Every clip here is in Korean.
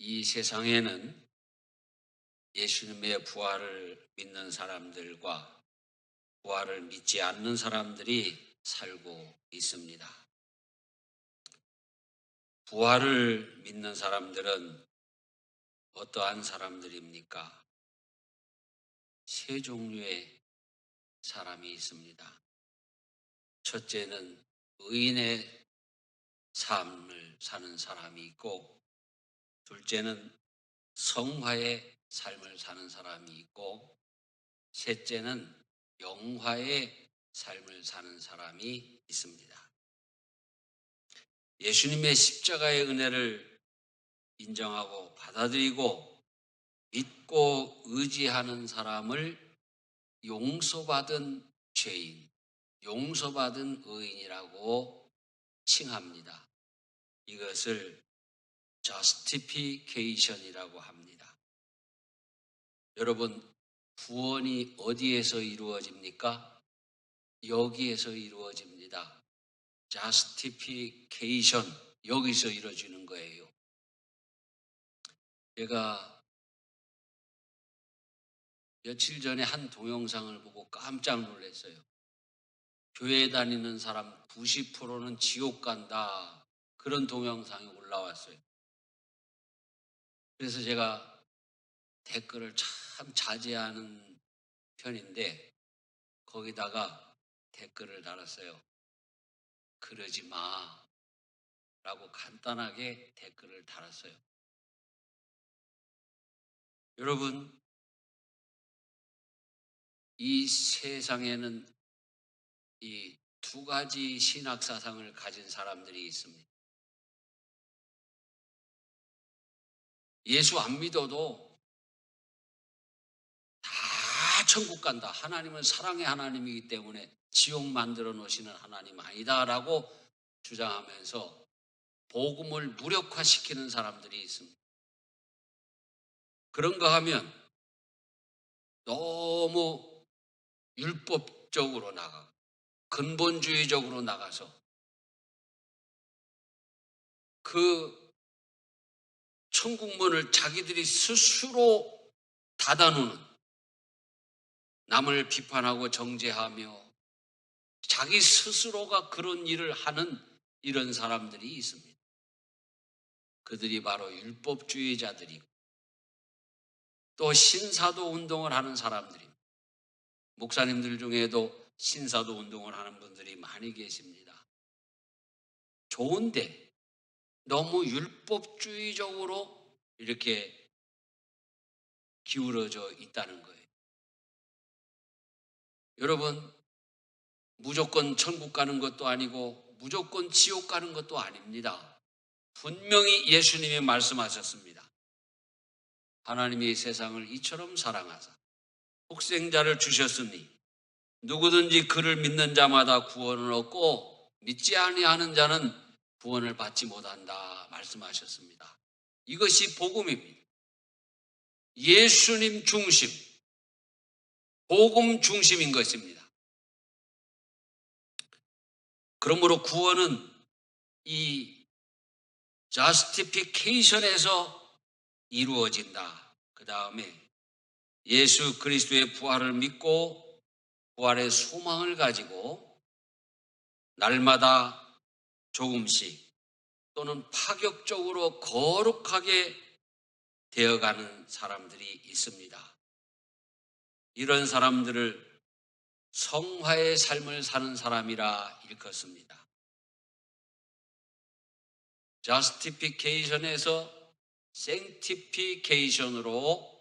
이 세상에는 예수님의 부활을 믿는 사람들과 부활을 믿지 않는 사람들이 살고 있습니다. 부활을 믿는 사람들은 어떠한 사람들입니까? 세 종류의 사람이 있습니다. 첫째는 의인의 삶을 사는 사람이 있고, 둘째는 성화의 삶을 사는 사람이 있고, 셋째는 영화의 삶을 사는 사람이 있습니다. 예수님의 십자가의 은혜를 인정하고 받아들이고 믿고 의지하는 사람을 용서받은 죄인, 용서받은 의인이라고 칭합니다. 이것을 justification이라고 합니다. 여러분, 구원이 어디에서 이루어집니까? 여기에서 이루어집니다. justification, 여기서 이루어지는 거예요. 제가 며칠 전에 한 동영상을 보고 깜짝 놀랐어요. 교회 다니는 사람 90%는 지옥 간다. 그런 동영상이 올라왔어요. 그래서 제가 댓글을 참 자제하는 편인데 거기다가 댓글을 달았어요. 그러지 마 라고 간단하게 댓글을 달았어요. 여러분, 이 세상에는 이 두 가지 신학 사상을 가진 사람들이 있습니다. 예수 안 믿어도 다 천국 간다. 하나님은 사랑의 하나님이기 때문에 지옥 만들어 놓으시는 하나님 아니다라고 주장하면서 복음을 무력화시키는 사람들이 있습니다. 그런가 하면 너무 율법적으로 나가고 근본주의적으로 나가서 그 천국문을 자기들이 스스로 닫아놓는, 남을 비판하고 정죄하며 자기 스스로가 그런 일을 하는 이런 사람들이 있습니다. 그들이 바로 율법주의자들이고 또 신사도 운동을 하는 사람들입니다. 목사님들 중에도 신사도 운동을 하는 분들이 많이 계십니다. 좋은데 너무 율법주의적으로 이렇게 기울어져 있다는 거예요. 여러분, 무조건 천국 가는 것도 아니고 무조건 지옥 가는 것도 아닙니다. 분명히 예수님이 말씀하셨습니다. 하나님이 세상을 이처럼 사랑하사 독생자를 주셨으니 누구든지 그를 믿는 자마다 구원을 얻고 믿지 아니하는 자는 구원을 받지 못한다 말씀하셨습니다. 이것이 복음입니다. 예수님 중심, 복음 중심인 것입니다. 그러므로 구원은 이 justification에서 이루어진다. 그 다음에 예수 그리스도의 부활을 믿고 부활의 소망을 가지고 날마다 조금씩 또는 파격적으로 거룩하게 되어가는 사람들이 있습니다. 이런 사람들을 성화의 삶을 사는 사람이라 일컫습니다. justification에서 sanctification으로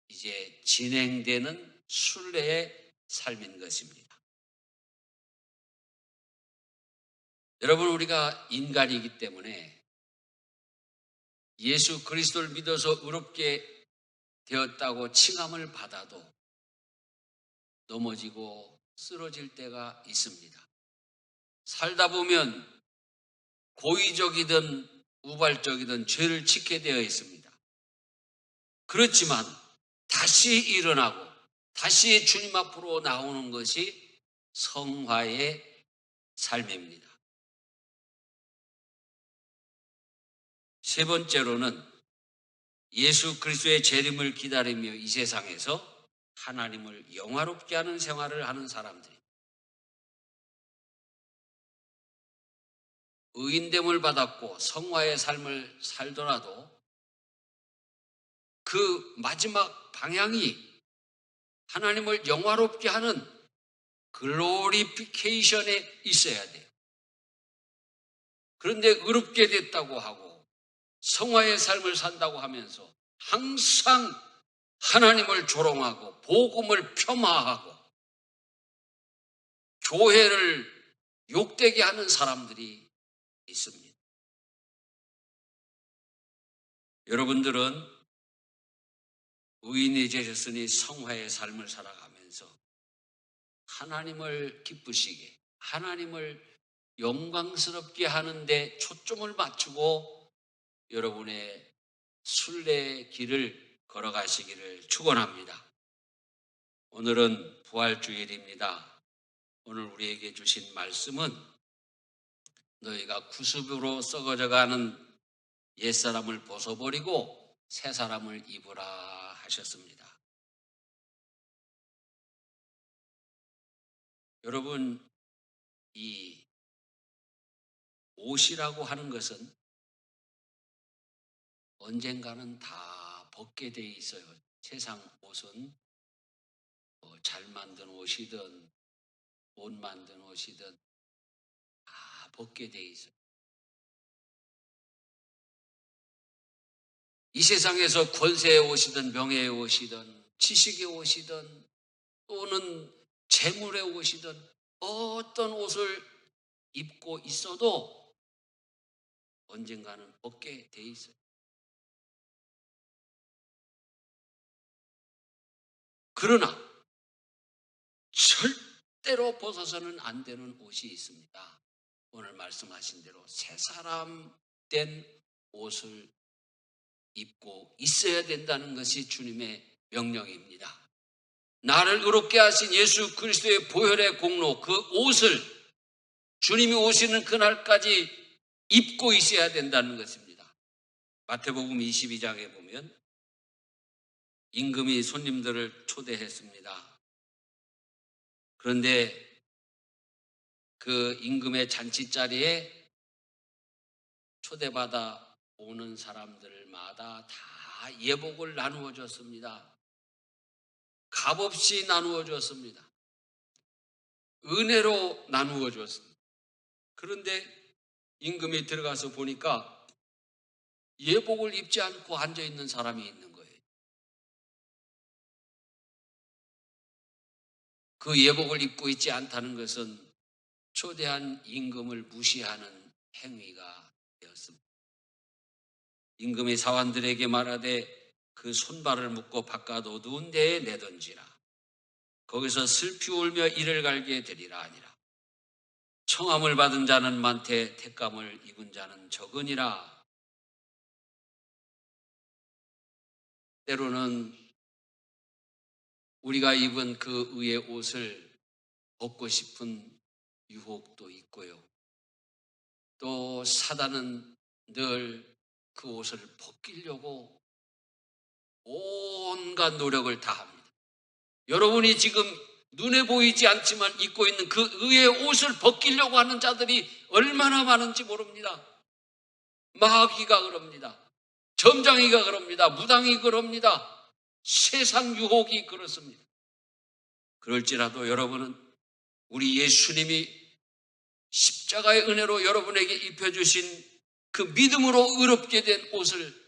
이제 진행되는 순례의 삶인 것입니다. 여러분, 우리가 인간이기 때문에 예수 그리스도를 믿어서 의롭게 되었다고 칭함을 받아도 넘어지고 쓰러질 때가 있습니다. 살다 보면 고의적이든 우발적이든 죄를 짓게 되어 있습니다. 그렇지만 다시 일어나고 다시 주님 앞으로 나오는 것이 성화의 삶입니다. 세 번째로는 예수 그리스도의 재림을 기다리며 이 세상에서 하나님을 영화롭게 하는 생활을 하는 사람들이 의인됨을 받았고 성화의 삶을 살더라도 그 마지막 방향이 하나님을 영화롭게 하는 글로리피케이션에 있어야 돼요. 그런데 의롭게 됐다고 하고 성화의 삶을 산다고 하면서 항상 하나님을 조롱하고 복음을 폄하하고 교회를 욕되게 하는 사람들이 있습니다. 여러분들은 의인이 되셨으니 성화의 삶을 살아가면서 하나님을 기쁘시게, 하나님을 영광스럽게 하는데 초점을 맞추고 여러분의 순례의 길을 걸어가시기를 축원합니다. 오늘은 부활주일입니다. 오늘 우리에게 주신 말씀은 너희가 구습으로 썩어져가는 옛사람을 벗어버리고 새사람을 입으라 하셨습니다. 여러분, 이 옷이라고 하는 것은 언젠가는 다 벗게 돼 있어요. 세상 옷은 잘 만든 옷이든 못 만든 옷이든 다 벗게 돼 있어요. 이 세상에서 권세의 옷이든 명예의 옷이든 지식의 옷이든 또는 재물의 옷이든 어떤 옷을 입고 있어도 언젠가는 벗게 돼 있어요. 그러나 절대로 벗어서는 안 되는 옷이 있습니다. 오늘 말씀하신 대로 새 사람 된 옷을 입고 있어야 된다는 것이 주님의 명령입니다. 나를 의롭게 하신 예수 그리스도의 보혈의 공로, 그 옷을 주님이 오시는 그날까지 입고 있어야 된다는 것입니다. 마태복음 22장에 보면 임금이 손님들을 초대했습니다. 그런데 그 임금의 잔치자리에 초대받아 오는 사람들마다 다 예복을 나누어 줬습니다. 값없이 나누어 줬습니다. 은혜로 나누어 줬습니다. 그런데 임금이 들어가서 보니까 예복을 입지 않고 앉아 있는 사람이 있는 거예요. 그 예복을 입고 있지 않다는 것은 초대한 임금을 무시하는 행위가 되었습니다. 임금이 사환들에게 말하되 그 손발을 묶고 바깥 어두운 데에 내던지라. 거기서 슬피 울며 이를 갈게 되리라 하니라. 청함을 받은 자는 많되 택감을 입은 자는 적으니라. 때로는 우리가 입은 그 의의 옷을 벗고 싶은 유혹도 있고요. 또 사단은 늘 그 옷을 벗기려고 온갖 노력을 다합니다. 여러분이 지금 눈에 보이지 않지만 입고 있는 그 의의 옷을 벗기려고 하는 자들이 얼마나 많은지 모릅니다. 마귀가 그럽니다. 점장이가 그럽니다. 무당이 그럽니다. 세상 유혹이 그렇습니다. 그럴지라도 여러분은 우리 예수님이 십자가의 은혜로 여러분에게 입혀주신 그 믿음으로 의롭게 된 옷을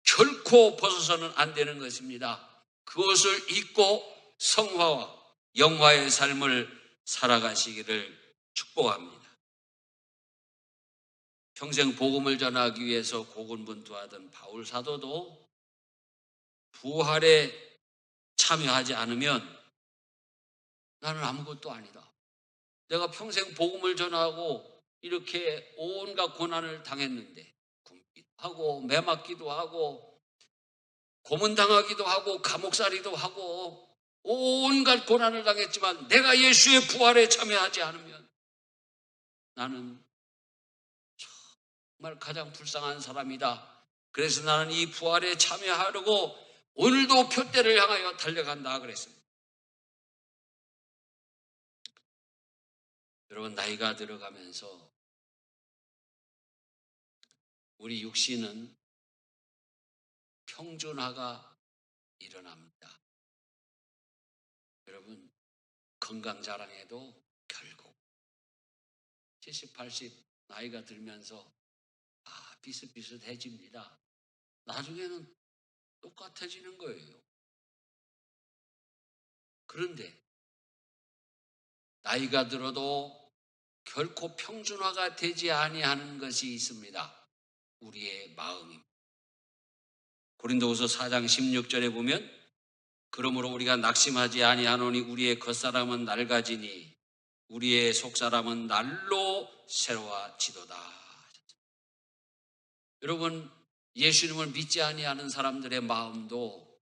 결코 벗어서는 안 되는 것입니다. 그 옷을 입고 성화와 영화의 삶을 살아가시기를 축복합니다. 평생 복음을 전하기 위해서 고군분투하던 바울 사도도 부활에 참여하지 않으면 나는 아무것도 아니다. 내가 평생 복음을 전하고 이렇게 온갖 고난을 당했는데 굶기도 하고 매맞기도 하고 고문당하기도 하고 감옥살이도 하고 온갖 고난을 당했지만 내가 예수의 부활에 참여하지 않으면 나는 정말 가장 불쌍한 사람이다. 그래서 나는 이 부활에 참여하려고 오늘도 표대를 향하여 달려간다 그랬습니다. 여러분, 나이가 들어가면서 우리 육신은 평준화가 일어납니다. 여러분, 건강 자랑에도 결국 70, 80 나이가 들면서 비슷비슷해집니다. 나중에는 똑같아지는 거예요. 그런데 나이가 들어도 결코 평준화가 되지 아니하는 것이 있습니다. 우리의 마음입니다. 고린도후서 4장 16절에 보면 그러므로 우리가 낙심하지 아니하노니 우리의 겉사람은 낡아지니 우리의 속사람은 날로 새로워지도다. 여러분, 예수님을 믿지 아니하는 사람들의 마음도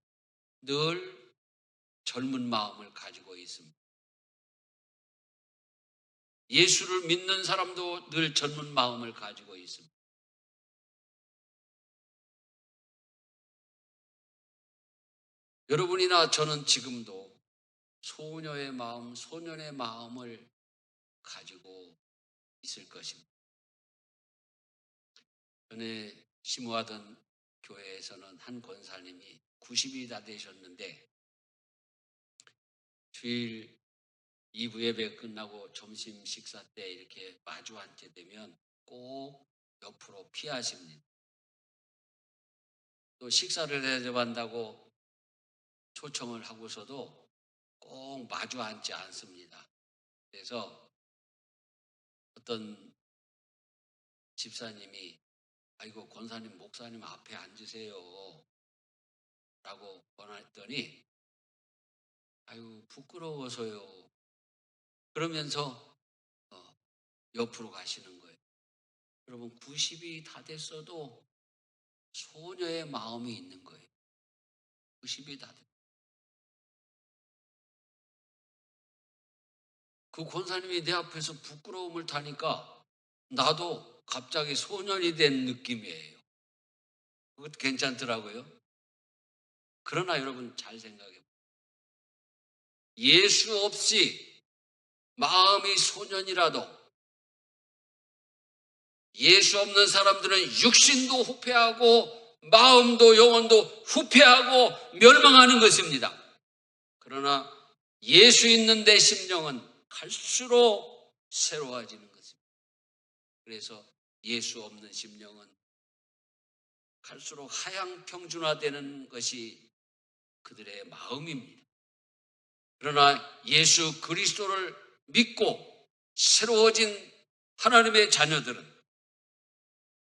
늘 젊은 마음을 가지고 있습니다. 예수를 믿는 사람도 늘 젊은 마음을 가지고 있습니다. 여러분이나 저는 지금도 소녀의 마음, 소년의 마음을 가지고 있을 것입니다. 전에 심호하던 교회에서는 한 권사님이 90이 다 되셨는데 주일 2부 예배 끝나고 점심 식사 때 이렇게 마주 앉게 되면 꼭 옆으로 피하십니다. 또 식사를 대접한다고 초청을 하고서도 꼭 마주 앉지 않습니다. 그래서 어떤 집사님이 아이고 권사님 목사님 앞에 앉으세요 라고 권했더니 아이고 부끄러워서요 그러면서 옆으로 가시는 거예요. 여러분 90이 다 됐어도 소녀의 마음이 있는 거예요. 90이 다 됐어요. 그 권사님이 내 앞에서 부끄러움을 타니까 나도 갑자기 소년이 된 느낌이에요. 그것도 괜찮더라고요. 그러나 여러분 잘 생각해보세요. 예수 없이 마음이 소년이라도 예수 없는 사람들은 육신도 후패하고 마음도 영혼도 후패하고 멸망하는 것입니다. 그러나 예수 있는 내 심령은 갈수록 새로워지는 것입니다. 그래서 예수 없는 심령은 갈수록 하향 평준화되는 것이 그들의 마음입니다. 그러나 예수 그리스도를 믿고 새로워진 하나님의 자녀들은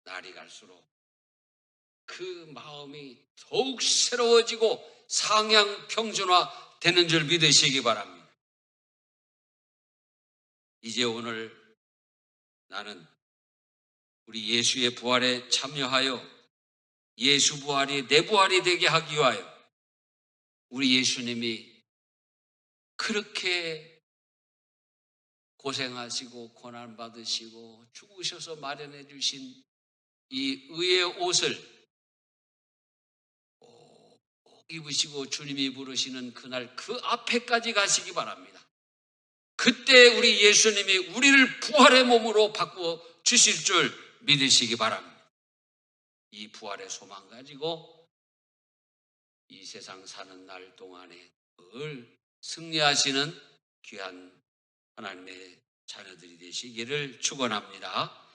날이 갈수록 그 마음이 더욱 새로워지고 상향 평준화 되는 줄 믿으시기 바랍니다. 이제 오늘 나는 우리 예수의 부활에 참여하여 예수 부활이 내 부활이 되게 하기 위하여 우리 예수님이 그렇게 고생하시고 고난받으시고 죽으셔서 마련해 주신 이 의의 옷을 입으시고 주님이 부르시는 그날 그 앞에까지 가시기 바랍니다. 그때 우리 예수님이 우리를 부활의 몸으로 바꾸어 주실 줄 믿으시기 바랍니다. 이 부활의 소망 가지고 이 세상 사는 날 동안에 늘 승리하시는 귀한 하나님의 자녀들이 되시기를 축원합니다.